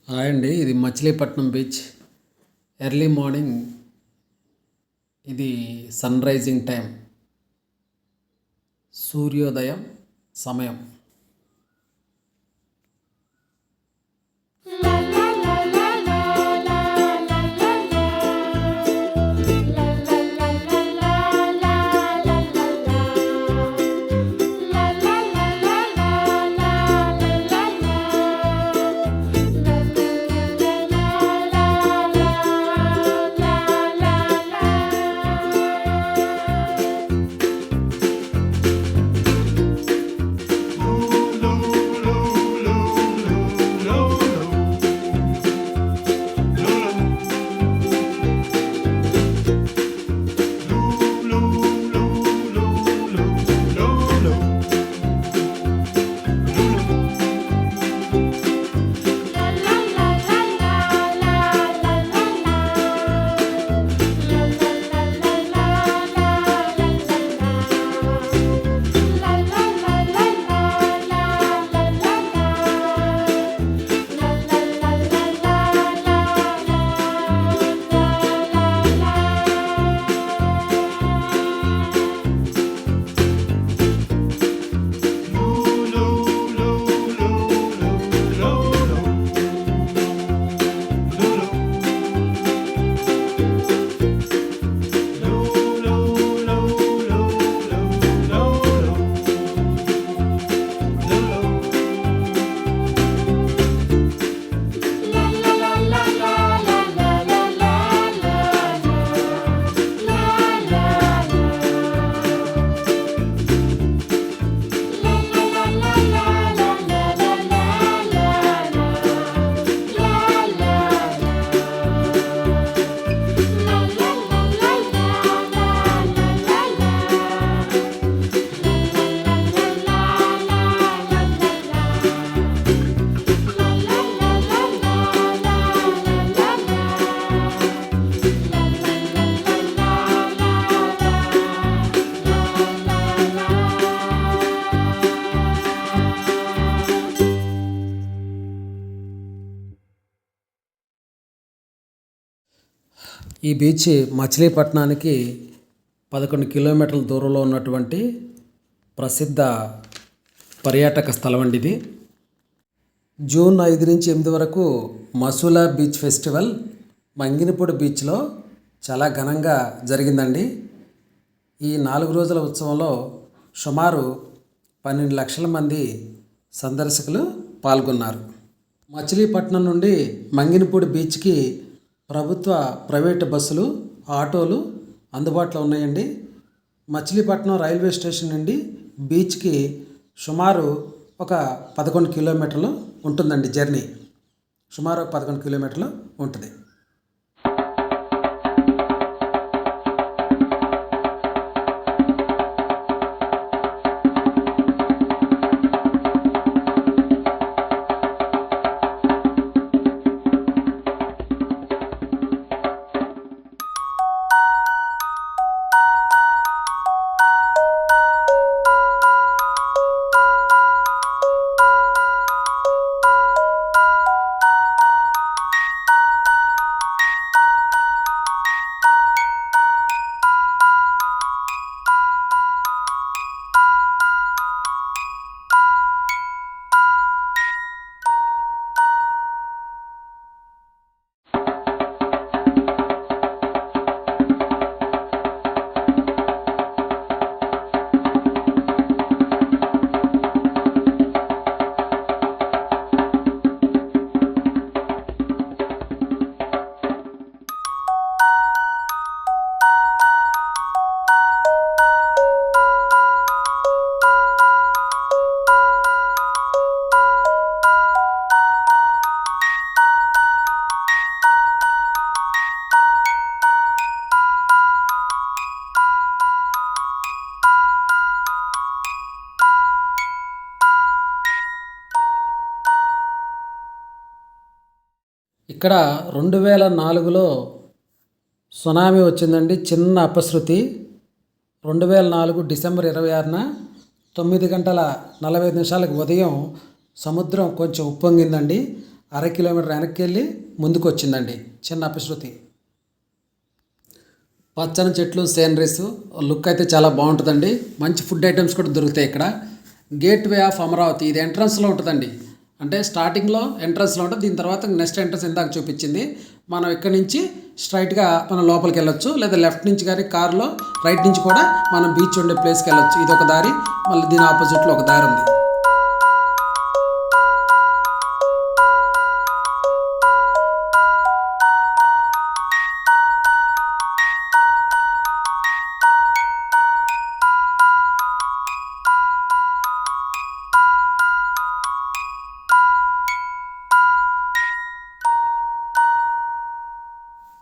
Hi అండి, ఇది Machilipatnam beach. Early morning ఇది సన్ రైజింగ్ టైం, సూర్యోదయం సమయం. ఈ బీచ్ మచిలీపట్నానికి 11 కిలోమీటర్ల దూరంలో ఉన్నటువంటి ప్రసిద్ధ పర్యాటక స్థలం అండి ఇది. జూన్ 5 నుంచి 8 వరకు మసూలా బీచ్ ఫెస్టివల్ మంగినపూడి బీచ్లో చాలా ఘనంగా జరిగిందండి. ఈ 4 రోజుల ఉత్సవంలో సుమారు 12 లక్షల మంది సందర్శకులు పాల్గొన్నారు. మచిలీపట్నం నుండి మంగినపూడి బీచ్కి ప్రభుత్వ ప్రైవేటు బస్సులు, ఆటోలు అందుబాటులో ఉన్నాయండి. మచిలీపట్నం రైల్వే స్టేషన్ నుండి బీచ్కి సుమారు ఒక 11 కిలోమీటర్లు ఉంటుందండి. జర్నీ సుమారు 11 కిలోమీటర్లు ఉంటుంది. ఇక్కడ 2004లో సునామీ వచ్చిందండి. చిన్న అపశృతి. 2004 డిసెంబర్ 26న 9:45 ఉదయం సముద్రం కొంచెం ఉప్పొంగిందండి. అర కిలోమీటర్ వెనక్కి వెళ్ళి ముందుకు వచ్చిందండి. చిన్న అపశృతి. పచ్చని చెట్లు, సీనరీస్, లుక్ అయితే చాలా బాగుంటుందండి. మంచి ఫుడ్ ఐటమ్స్ కూడా దొరుకుతాయి ఇక్కడ. గేట్ వే ఆఫ్ అమరావతి, ఇది ఎంట్రన్స్లో ఉంటుందండి. అంటే స్టార్టింగ్లో ఎంట్రన్స్లో ఉంటుంది, దీని తర్వాత నెక్స్ట్ ఎంట్రన్స్ ఇందాక చూపించింది. మనం ఇక్కడ నుంచి స్ట్రైట్గా మనం లోపలికి వెళ్ళొచ్చు, లేదా లెఫ్ట్ నుంచి కానీ కార్లో రైట్ నుంచి కూడా మనం బీచ్ ఉండే ప్లేస్కి వెళ్ళొచ్చు. ఇది ఒక దారి, మళ్ళీ దీని ఆపోజిట్లో ఒక దారి ఉంది.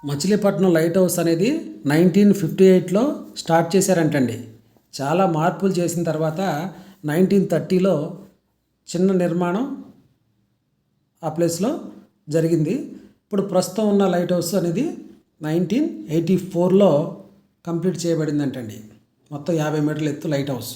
మచిలీపట్నం లైట్ హౌస్ అనేది 1958లో స్టార్ట్ చేశారంటండి. చాలా మార్పులు చేసిన తర్వాత 1930లో చిన్న నిర్మాణం ఆ ప్లేస్లో జరిగింది. ఇప్పుడు ప్రస్తుతం ఉన్న లైట్ హౌస్ అనేది 1984లో కంప్లీట్ చేయబడిందంటండి. మొత్తం 50 మీటర్ల ఎత్తు లైట్ హౌస్.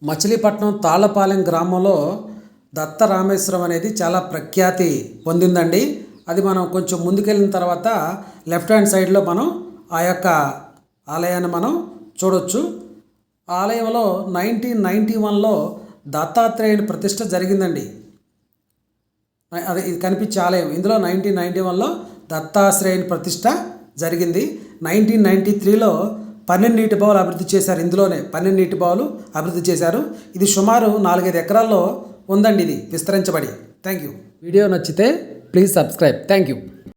మచిలీపట్నం తాళ్ళపాలెం గ్రామంలో దత్త రామేశ్వరం అనేది చాలా ప్రఖ్యాతి పొందిందండి. అది మనం కొంచెం ముందుకెళ్ళిన తర్వాత లెఫ్ట్ హ్యాండ్ సైడ్లో మనం ఆ యొక్క ఆలయాన్ని మనం చూడవచ్చు. ఆలయంలో 1991లో దత్తాత్రేయుని ప్రతిష్ఠ జరిగిందండి. అది ఇది కనిపించే ఆలయం. ఇందులో 1991లో దత్తాత్రేయుని ప్రతిష్ఠ జరిగింది. 1993లో 12 నీటి బావులు అభివృద్ధి చేశారు. ఇందులోనే 12 నీటి బావులు అభివృద్ధి చేశారు. ఇది సుమారు 4-5 ఎకరాల్లో ఉందండి ఇది విస్తరించబడి. Thank you. వీడియో నచ్చితే ప్లీజ్ సబ్స్క్రైబ్. Thank you.